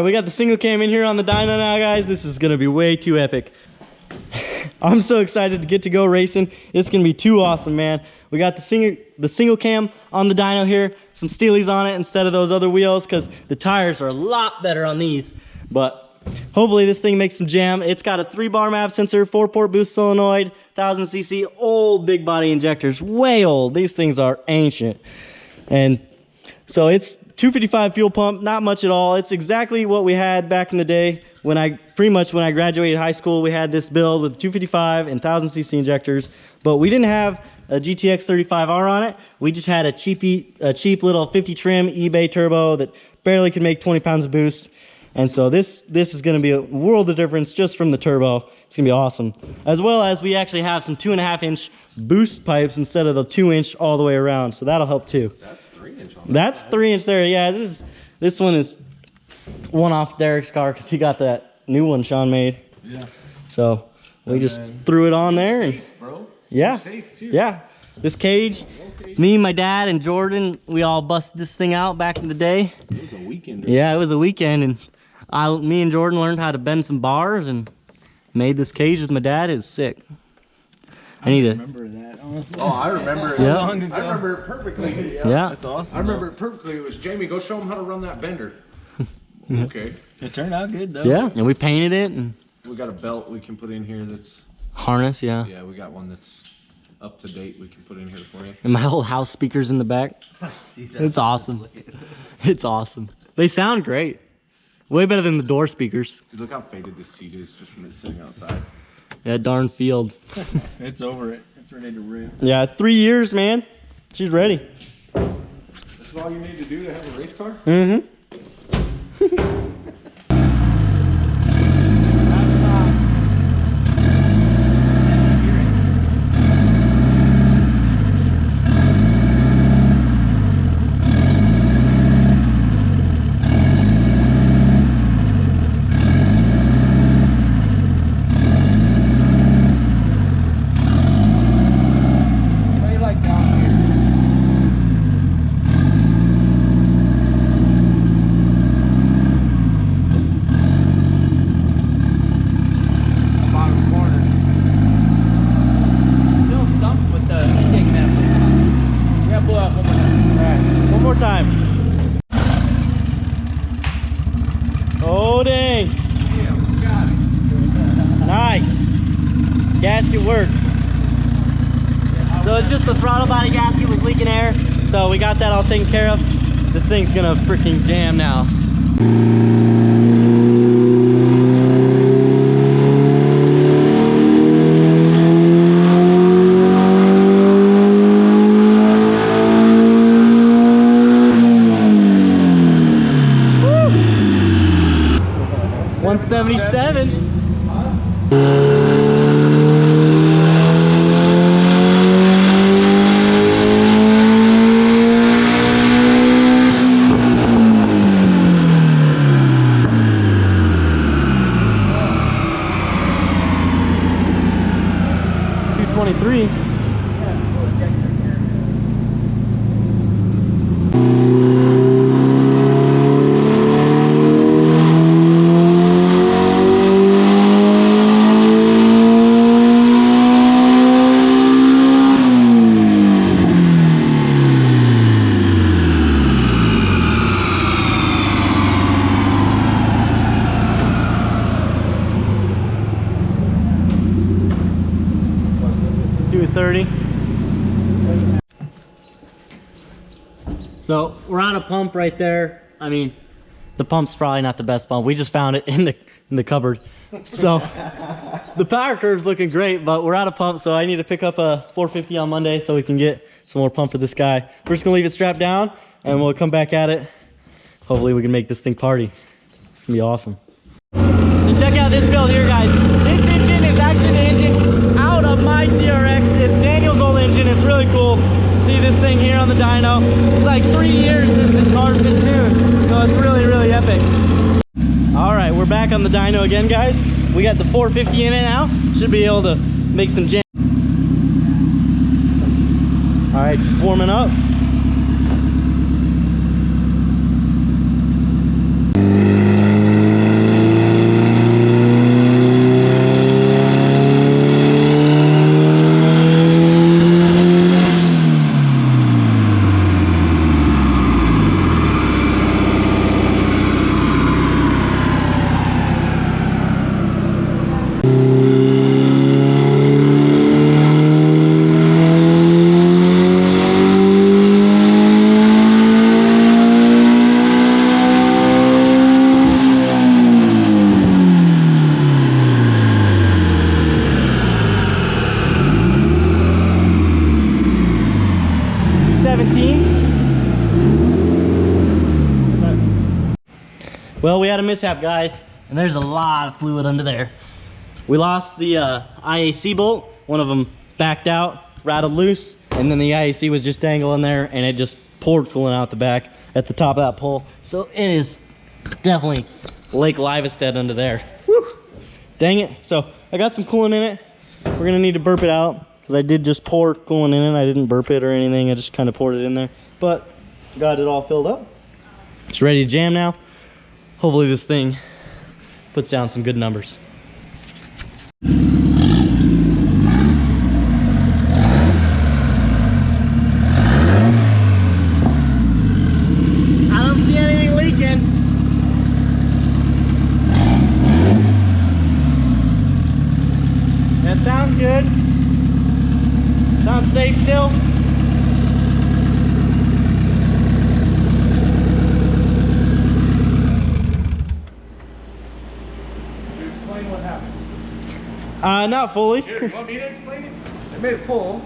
We got the single cam in here on the dyno now, guys. This is gonna be way too epic. I'm so excited to get to go racing. It's gonna be too awesome, man. We got the single cam on the dyno here, some Steelies on it instead of those other wheels because the tires are a lot better on these. But hopefully this thing makes some jam. It's got a 3-bar map sensor, 4-port boost solenoid, 1000cc, old big body injectors, way old. These things are ancient. And so it's 255 fuel pump, not much at all. It's exactly what we had back in the day when I graduated high school. We had this build with 255 and 1000cc injectors, but we didn't have a GTX 35R on it. We just had a cheap little 50 trim eBay turbo that barely could make 20 pounds of boost. And so this is going to be a world of difference just from the turbo. It's going to be awesome. As well as we actually have some 2.5-inch boost pipes instead of the 2-inch all the way around. So that'll help too. That's 3-inch there. Yeah, this one is one off Derek's car because he got that new one Sean made. Yeah. So we just threw it on there and bro. Yeah. Safe too. Yeah. This cage, me, my dad, and Jordan, we all busted this thing out back in the day. It was a weekend. Yeah, it was a weekend, and me and Jordan learned how to bend some bars and made this cage with my dad. It's sick. I need to remember that, honestly. Oh, I remember it. Yeah. Long ago. I remember it perfectly. Yeah. That's awesome. I remember it perfectly. It was Jamie, go show him how to run that bender. Okay. It turned out good though. Yeah, and we painted it, and we got a belt we can put in here that's harness, yeah. Yeah, we got one that's up to date we can put in here for you. And my whole house speakers in the back. It's awesome. It's awesome. They sound great. Way better than the door speakers. Dude, look how faded this seat is just from it sitting outside. That darn field. It's over it. It's ready to rip. Yeah, 3 years, man. She's ready. This is all you need to do to have a race car? Mm-hmm. 'em. Gasket worked. So it's just the throttle body gasket was leaking air. So we got that all taken care of. This thing's gonna freaking jam now. Woo! 177. So we're on a pump right there. I mean, the pump's probably not the best pump. We just found it in the cupboard. So the power curve's looking great, but we're out of pump, so I need to pick up a 450 on Monday so we can get some more pump for this guy. We're just gonna leave it strapped down. and we'll come back at it. Hopefully we can make this thing party. It's gonna be awesome. So check out this build here, guys. This engine is actually the engine out of my CRX. It's Daniel's old engine. It's really cool to see this thing here on the dyno. It's like 3 years since this car's been tuned, so it's really, really epic. All right, we're back on the dyno again, guys. We got the 450 in it now. Should be able to make some jam. All right, just warming up. Well, we had a mishap, guys, and there's a lot of fluid under there. We lost the IAC bolt. One of them backed out, rattled loose, and then the IAC was just dangling there, and it just poured coolant out the back at the top of that pole. So it is definitely Lake Livestead under there. Woo! Dang it. So I got some coolant in it. We're gonna need to burp it out, because I did just pour coolant in it. I didn't burp it or anything. I just kind of poured it in there, but got it all filled up. It's ready to jam now. Hopefully this thing puts down some good numbers. I don't see anything leaking. That sounds good. Sounds safe still. Not fully. Here, you want me to explain it? They made a pull.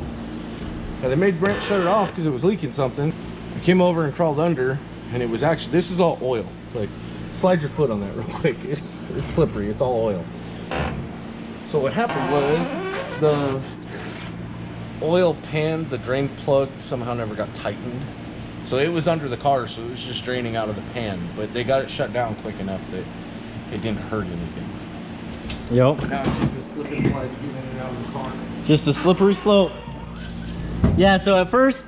They made Brent shut it off because it was leaking something. I came over and crawled under, and it was actually, this is all oil. Like, slide your foot on that real quick. It's slippery. It's all oil. So what happened was the oil pan, the drain plug somehow never got tightened. So it was under the car, so it was just draining out of the pan. But they got it shut down quick enough that it didn't hurt anything. Yep. Now it's just a slip and slide to get in and out of the car. Just a slippery slope. Yeah, so at first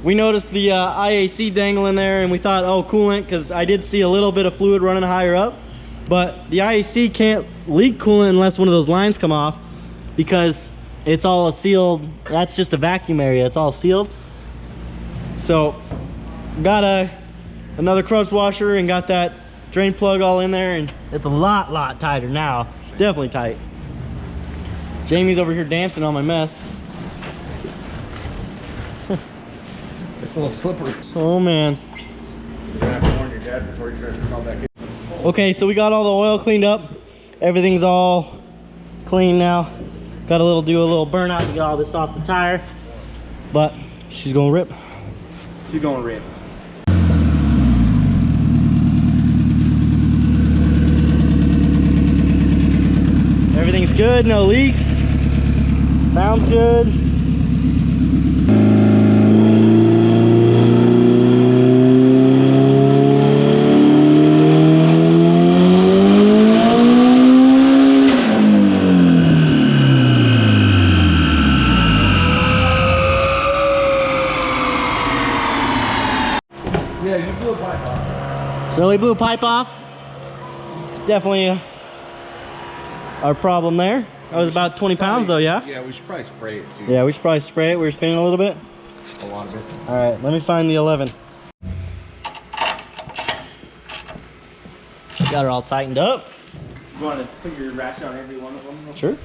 we noticed the IAC dangling there, and we thought, oh, coolant, because I did see a little bit of fluid running higher up. But the IAC can't leak coolant unless one of those lines come off, because it's all a sealed, that's just a vacuum area, it's all sealed. So got another crust washer and got that drain plug all in there, and it's a lot tighter now. Definitely tight. Jamie's over here dancing on my mess. It's a little slippery. Oh man. You're gonna have to warn your dad before he tries to call back in. Okay, so we got all the oil cleaned up. Everything's all clean now. Got to do a little burnout to get all this off the tire. But she's gonna rip. She's gonna rip. Everything's good, no leaks. Sounds good. Yeah, you blew a pipe off. So we blew a pipe off. Definitely our problem there. That was about 20 pounds though, yeah? Yeah, we should probably spray it too. Yeah, we should probably spray it. We were spinning a little bit. A lot of it. All right, let me find the 11. Got her all tightened up. You want to put your ratchet on every one of them? Sure.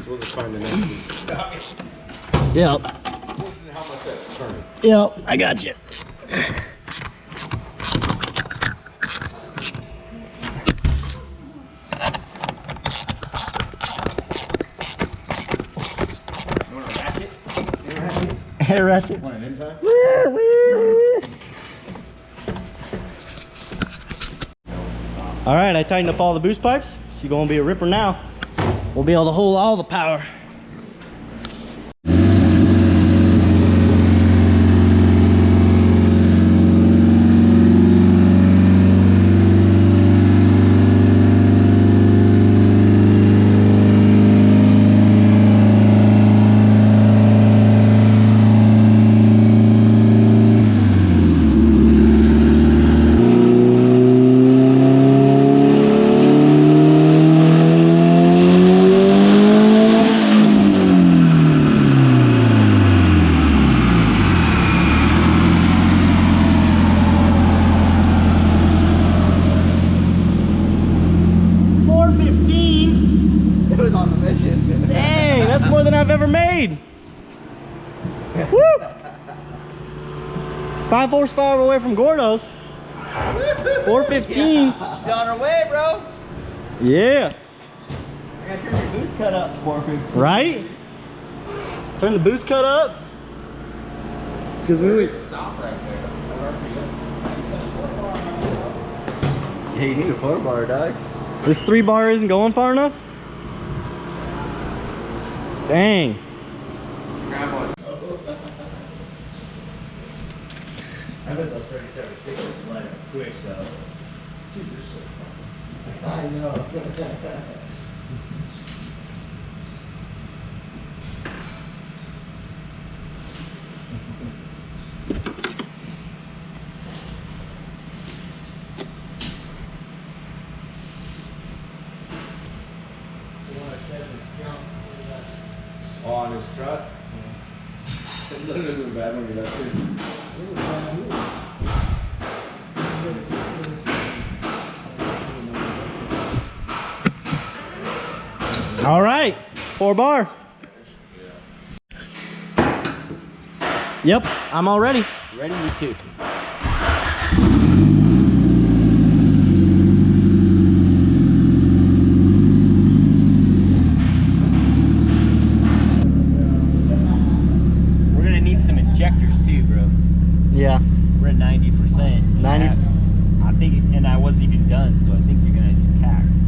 We'll just find the next one. Yep. This is how much that's turning. Yep, I got you. You want to ratchet? hair ratchet. Want an impact? All right, I tightened up all the boost pipes. She's gonna be a ripper now. We'll be able to hold all the power. Dang, that's more than I've ever made. Woo! 5 horsepower away from Gordo's. 415. Still on our way, bro. Yeah. I gotta turn your boost cut up. 415. Right? Turn the boost cut up. Because we would Stop right there. Yeah, you need a 4-bar, dog. This 3-bar isn't going far enough? Dang. Grab one. I bet those 37.6s light up quick, though. Dude, they're so fun. I know. On his truck. Look at the bad one, you're All right, 4-bar. Yep, I'm all ready. ready, you too. We're gonna need some injectors too, bro. Yeah. We're at 90%. 90? I think, and I wasn't even done, so I think you're gonna need taxed.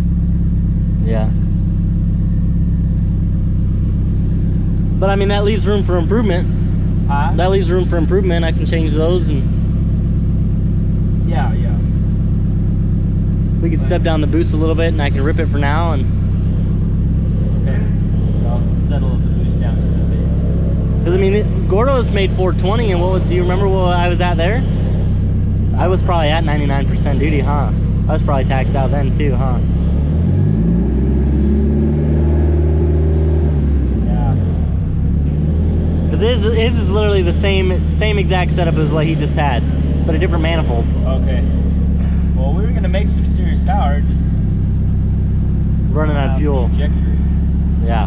Yeah. But I mean, that leaves room for improvement. Huh? That leaves room for improvement. I can change those, and Yeah. we can step down the boost a little bit, and I can rip it for now. And Okay. I'll settle the boost down just a bit. because I mean, Gordo's made 420, and do you remember what I was at there? I was probably at 99% duty, huh? I was probably taxed out then too, huh? Because his is literally the same exact setup as what he just had, but a different manifold. Okay. Well, we were gonna make some serious power, just Running out of fuel. injector. Yeah.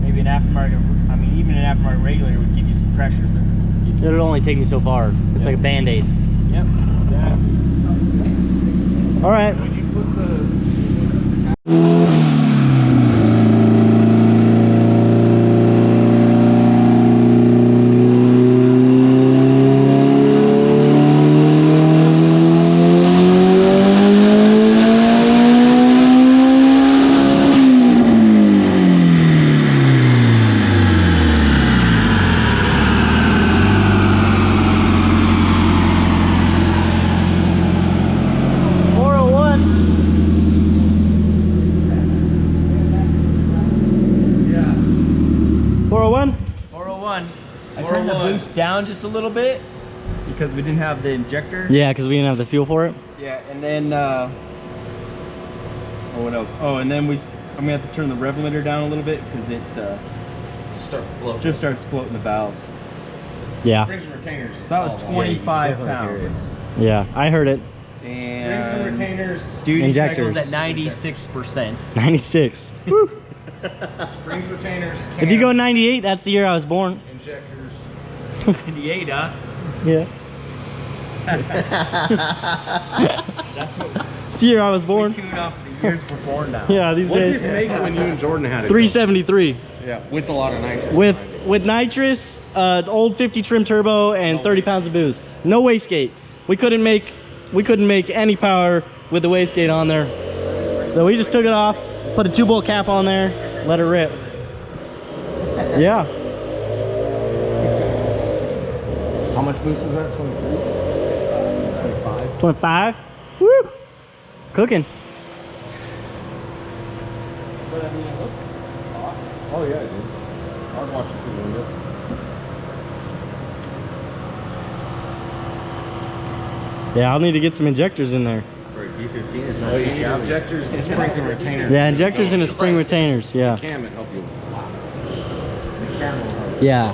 Maybe an aftermarket. I mean, even an aftermarket regulator would give you some pressure. But It'll only take me so far. It's like a Band-Aid. yep. Exactly. All right. Would you put the I turned the boost down just a little bit because we didn't have the injector. Yeah, because we didn't have the fuel for it. Yeah, and then oh, what else? Oh, and then I'm gonna have to turn the rev limiter down a little bit because it just starts floating the valves. Yeah. springs and retainers? So that was 25 pounds. Yeah, I heard it. Springs and And retainers. duty Injectors. cycles at 96%. 96. Woo. Springs, retainers. If you go 98, that's the year I was born. Injectors. 98, huh? Yeah. That's what It's the year I was we born. tune off the Years were born now. Yeah, these What did days. this make when you and Jordan had it? 373 Yeah, with a lot of nitrous. with nitrous, old 50 trim turbo, and 30 pounds of boost. No wastegate. We couldn't make any power with the wastegate on there. So we just took it off, put a 2-bolt cap on there, let it rip. Yeah. How much boost was that? 23? 25? 25. Woo! Cooking. But I mean, it looks awesome. Oh yeah, dude. I was watching through the window. Yeah, I'll need to get some injectors in there. For a D15, it's Oh, not you too need shabby. injectors and springs and retainers. Yeah, injectors into spring retainers. Yeah. Cam it help you a lot. Yeah.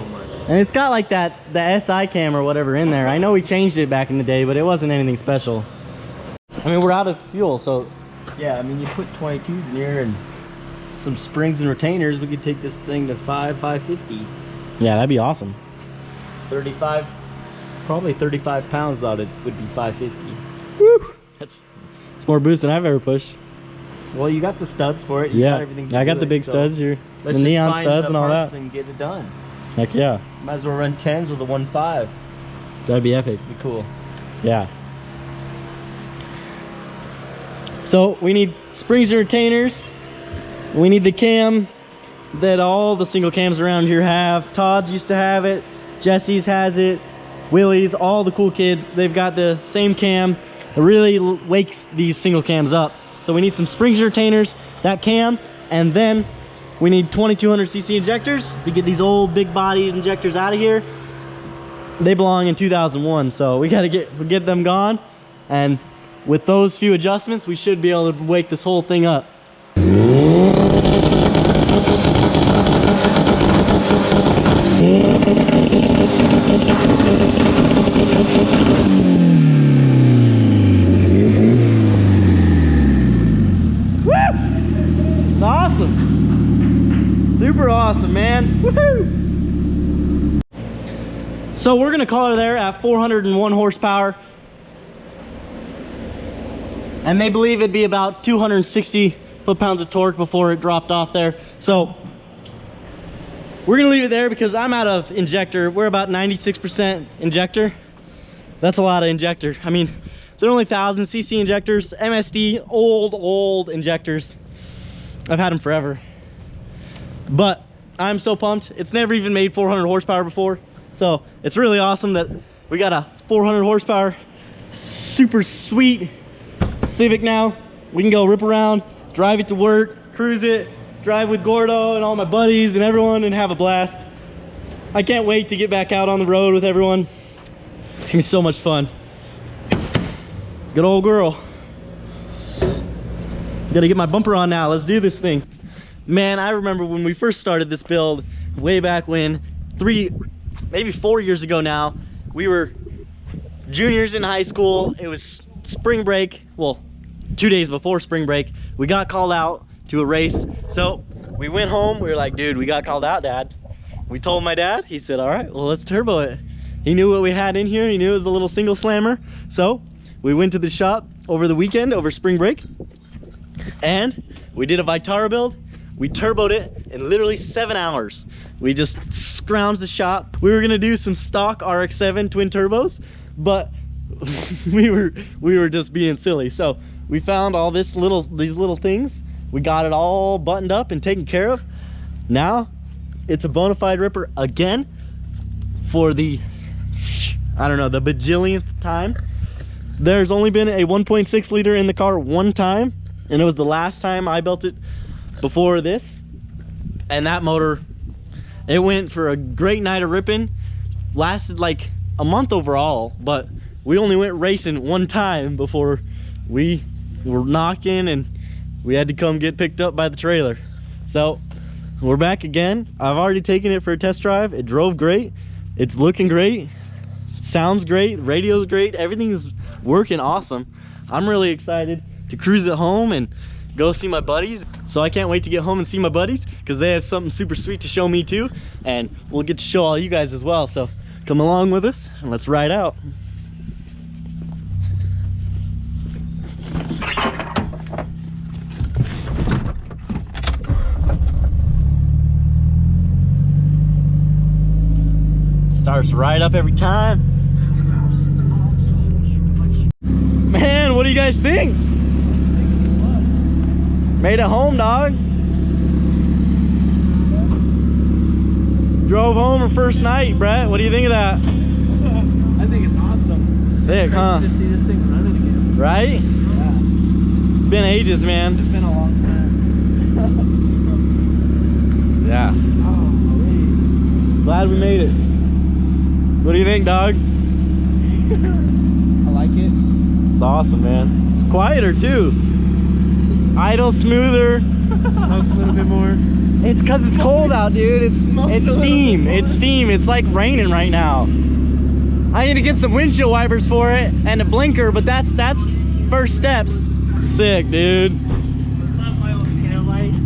And it's got like the SI cam or whatever in there. I know we changed it back in the day, but it wasn't anything special. I mean, we're out of fuel, so Yeah, I mean, you put 22s in here and some springs and retainers, we could take this thing to 550. yeah, that'd be awesome. 35, probably 35 pounds on it would be 550. Woo! It's more boost than I've ever pushed. Well, you got the studs for it. You Yeah, got everything to I got do the it, big so studs here, the let's just neon find studs the and all parts that. and get it done. Heck yeah, Might as well run 10s with a 1.5. that'd be epic. Be cool. Yeah. So we need springs and retainers. We need the cam that all the single cams around here have. Todd's used to have it. Jesse's has it. Willie's, all the cool kids, they've got the same cam. It really wakes these single cams up. So we need some springs and retainers, that cam, and then we need 2200cc injectors to get these old big body injectors out of here. They belong in 2001, so we gotta get them gone. And with those few adjustments, we should be able to wake this whole thing up. Woo! It's awesome. Super awesome, man. Woohoo! So we're gonna call it there at 401 horsepower. And they believe it'd be about 260 foot-pounds of torque before it dropped off there. So we're gonna leave it there because I'm out of injector. We're about 96% injector. That's a lot of injector. I mean, they're only 1000cc injectors, MSD, old injectors. I've had them forever. But I'm so pumped. It's never even made 400 horsepower before. So it's really awesome that we got a 400 horsepower, super sweet Civic now. We can go rip around, drive it to work, cruise it, drive with Gordo and all my buddies and everyone and have a blast. I can't wait to get back out on the road with everyone. It's gonna be so much fun. Good old girl. Gotta get my bumper on now. Let's do this thing. Man, I remember when we first started this build way back when, maybe 4 years ago now. We were juniors in high school. It was spring break. Well, 2 days before spring break, we got called out to a race. So we went home. We were like, dude, we got called out, Dad. We told my dad. He said, all right, well, let's turbo it. He knew what we had in here. He knew it was a little single slammer. So we went to the shop over the weekend, over spring break, and we did a Vitara build. We turboed it in literally 7 hours. We just scrounged the shop. We were gonna do some stock RX-7 twin turbos, but we were just being silly. So we found all these little things. We got it all buttoned up and taken care of. Now it's a bona fide ripper again for the, I don't know, the bajillionth time. There's only been a 1.6 liter in the car one time, and it was the last time I built it before this. And that motor, it went for a great night of ripping. Lasted like a month overall, but we only went racing one time before we were knocking and we had to come get picked up by the trailer. So we're back again. I've already taken it for a test drive. It drove great. It's looking great. Sounds great. Radio's great. Everything's working awesome. I'm really excited to cruise it home and go see my buddies. So I can't wait to get home and see my buddies because they have something super sweet to show me too, and we'll get to show all you guys as well. So come along with us and let's ride out. Starts right up every time. Man, what do you guys think? Made it home, dog. Drove home our first night, Brett. What do you think of that? I think it's awesome. Sick, huh? To see this thing running again. Right? Yeah. It's been ages, man. It's been a long time. Yeah. Oh, Glad we made it. What do you think, dog? I like it. It's awesome, man. It's quieter too. Idle smoother. Smokes a little bit more. It's because it's cold out, dude. It's steam. It's steam. It's like raining right now. I need to get some windshield wipers for it and a blinker, but that's first steps. Sick, dude. Love my old tail lights.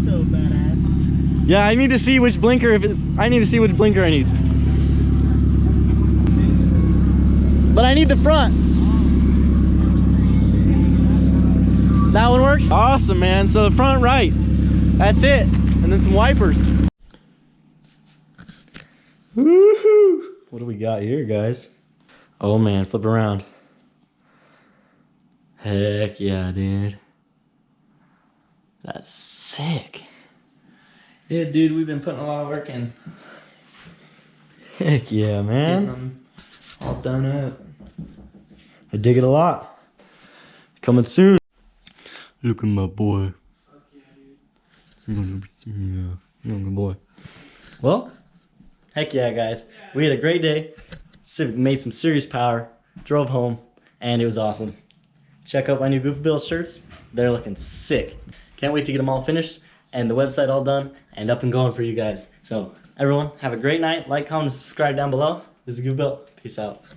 So badass. Yeah, I need to see which blinker. I need to see which blinker I need. But I need the front. That one works? Awesome, man. So the front right. That's it. And then some wipers. Woohoo! What do we got here, guys? Oh man, flip around. Heck yeah, dude. That's sick. Yeah, dude, we've been putting a lot of work in. Heck yeah, man. Getting them all done up. I dig it a lot. Coming soon. Look at my boy. Yeah, good boy. Well, heck yeah, guys. We had a great day. Civic made some serious power. Drove home, and it was awesome. Check out my new GoofyBuilt shirts. They're looking sick. Can't wait to get them all finished and the website all done and up and going for you guys. So, everyone, have a great night. Like, comment, and subscribe down below. This is GoofyBuilt. Peace out.